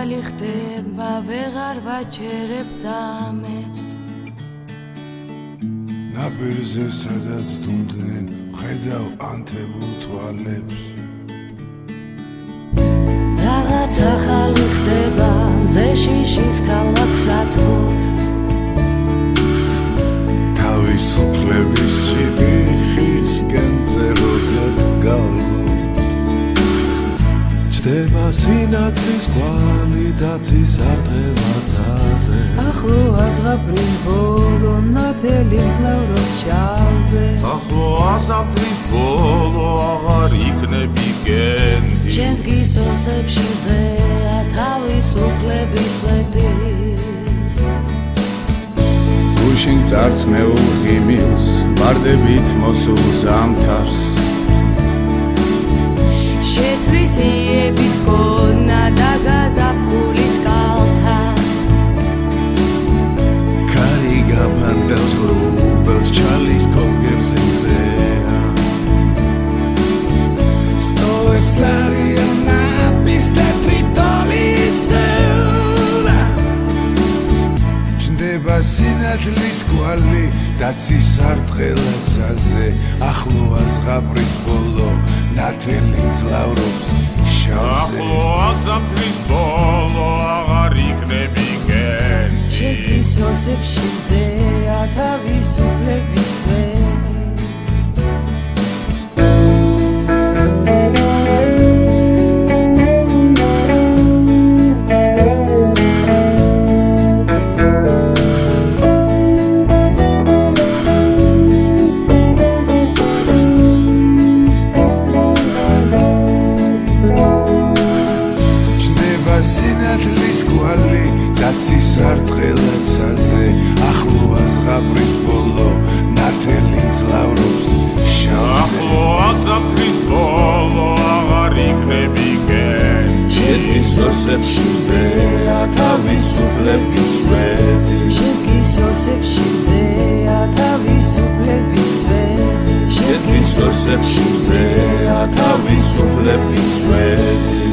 ახალი ხდება ვეღარ ვაჩერებ ძამებს ნაპირზე სადაც დუმდნენ ხედავ ანთებულ თვალებს რაღაც ახალი ხდება მზე შიშის ქალაქს ათბობს თავისუფლების ჩიტიხისკენ წეროზე გალობს ჩდება სინათლის კვალი დაცის ადღელაცაზე ახლო აზღაპრის ბოლო ნათელი მძლავრობს შავზე ახლო ასამთრის ბოლო აღარ იქნები გენდი შენს გისოსებში მზეა თავისუფლების სვეტი გუშინ წარწმეულ ღიმილს ვარდებით მოსულ ზამთარს შეცვისიების გონა და გაზაფხულის კალთა კარი გაბანდავს ღრუბელს ჩალის კოლგებზე მზეა სტოებს არიან ნაპირს თეთრი თოვლისეულა ჩნდება სინათლის კვალი დაცის არტყელაცაზე ახლო აზღაპრის ბოლო ნათელი მძლავრობს შავზე ახლო ასამთრის ბოლო აღარ იქნები გენდი შენს გისოსებში მზეა თავისუფლების სვეტი სინათლის კვალი დაცის არტყელაცაზე ახლო აზღაპრის ბოლო ნათელი მძლავრობს შავზე ახლო ასამთრის ბოლო აღარ იქნები გენდი შენს გისოსებში მზეა თავისუფლების სვეტი შენს გისოსებში მზეა თავისუფლების სვეტი შენს გისოსებში მზეა თავისუფლების სვეტი